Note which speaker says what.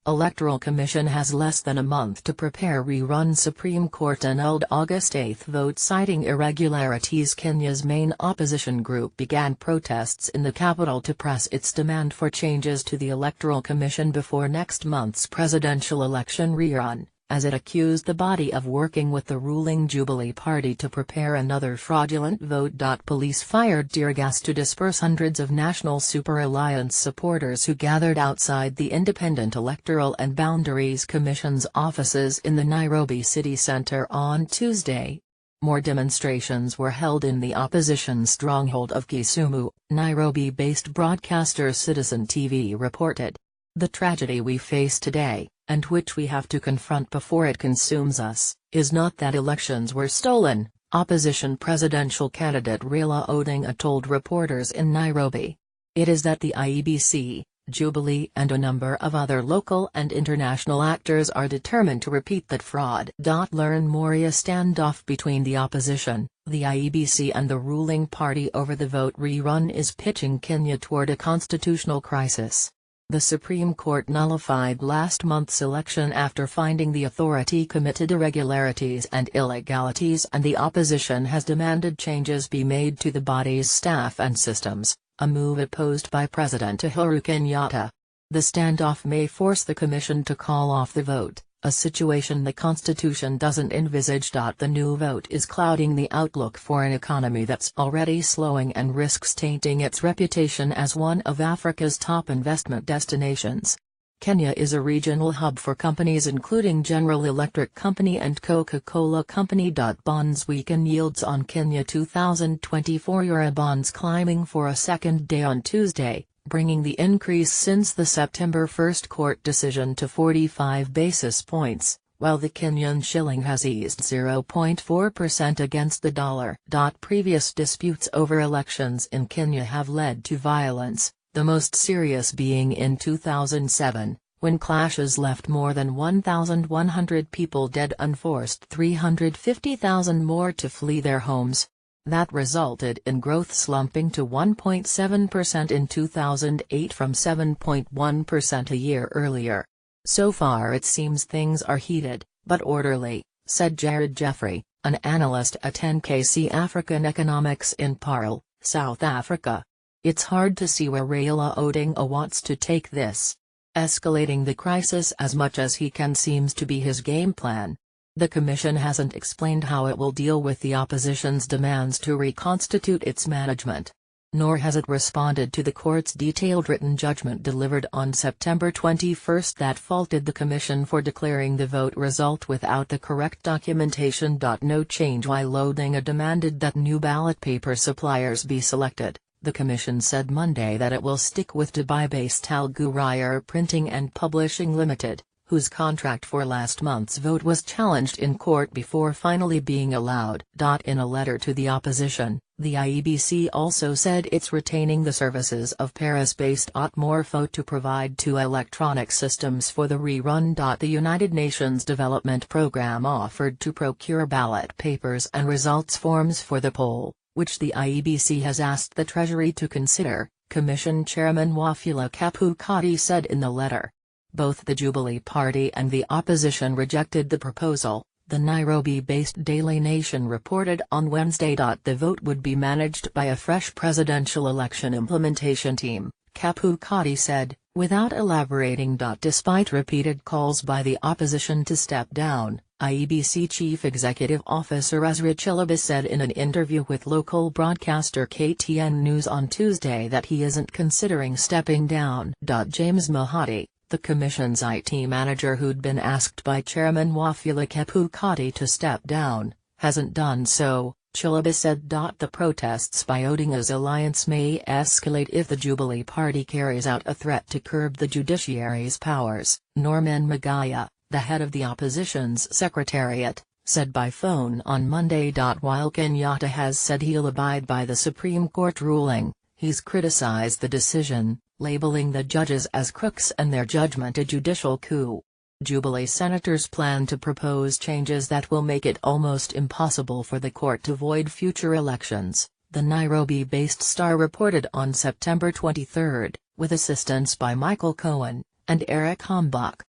Speaker 1: Electoral Commission has less than a month to prepare rerun. Supreme Court annulled August 8 vote citing irregularities. Kenya's main opposition group began protests in the capital to press its demand for changes to the Electoral Commission before next month's presidential election rerun, as it accused the body of working with the ruling Jubilee Party to prepare another fraudulent vote. Police fired tear gas to disperse hundreds of National Super Alliance supporters who gathered outside the Independent Electoral and Boundaries Commission's offices in the Nairobi city centre on Tuesday. More demonstrations were held in the opposition stronghold of Kisumu, Nairobi-based broadcaster Citizen TV reported. "The tragedy we face today, and which we have to confront before it consumes us, is not that elections were stolen," opposition presidential candidate Raila Odinga told reporters in Nairobi. "It is that the IEBC, Jubilee and a number of other local and international actors are determined to repeat that fraud." Learn more. A standoff between the opposition, the IEBC and the ruling party over the vote rerun is pitching Kenya toward a constitutional crisis. The Supreme Court nullified last month's election after finding the authority committed irregularities and illegalities, and the opposition has demanded changes be made to the body's staff and systems, a move opposed by President Uhuru Kenyatta. The standoff may force the commission to call off the vote, a situation the Constitution doesn't envisage. The new vote is clouding the outlook for an economy that's already slowing and risks tainting its reputation as one of Africa's top investment destinations. Kenya is a regional hub for companies including General Electric Company and Coca-Cola Company. Bonds weaken. Yields on Kenya 2024 Eurobonds climbing for a second day on Tuesday, bringing the increase since the September 1 court decision to 45 basis points, while the Kenyan shilling has eased 0.4% against the dollar. Previous disputes over elections in Kenya have led to violence, the most serious being in 2007, when clashes left more than 1,100 people dead and forced 350,000 more to flee their homes. That resulted in growth slumping to 1.7% in 2008 from 7.1% a year earlier. "So far it seems things are heated, but orderly," said Jared Jeffrey, an analyst at NKC African Economics in Paarl, South Africa. "It's hard to see where Raila Odinga wants to take this. Escalating the crisis as much as he can seems to be his game plan." The commission hasn't explained how it will deal with the opposition's demands to reconstitute its management. Nor has it responded to the court's detailed written judgment delivered on September 21 that faulted the commission for declaring the vote result without the correct documentation. No change. While Odinga demanded that new ballot paper suppliers be selected, the commission said Monday that it will stick with Dubai-based Al Ghurair Printing and Publishing Limited, whose contract for last month's vote was challenged in court before finally being allowed. In a letter to the opposition, the IEBC also said it's retaining the services of Paris-based Otmorpho to provide two electronic systems for the rerun. The United Nations Development Programme offered to procure ballot papers and results forms for the poll, which the IEBC has asked the Treasury to consider, Commission Chairman Wafula Chebukati said in the letter. Both the Jubilee Party and the opposition rejected the proposal, the Nairobi-based Daily Nation reported on Wednesday. The vote would be managed by a fresh presidential election implementation team, Chebukati said, without elaborating. Despite repeated calls by the opposition to step down, IEBC Chief Executive Officer Ezra Chilaba said in an interview with local broadcaster KTN News on Tuesday that he isn't considering stepping down. James Mahati, the Commission's IT manager who'd been asked by Chairman Wafula Chebukati to step down, hasn't done so, Chilaba said. The protests by Odinga's alliance may escalate if the Jubilee Party carries out a threat to curb the judiciary's powers, Norman Magaya, the head of the opposition's secretariat, said by phone on Monday. While Kenyatta has said he'll abide by the Supreme Court ruling, he's criticized the decision, labeling the judges as crooks and their judgment a judicial coup. Jubilee senators plan to propose changes that will make it almost impossible for the court to void future elections, the Nairobi-based Star reported on September 23, with assistance by Michael Cohen and Eric Hombach.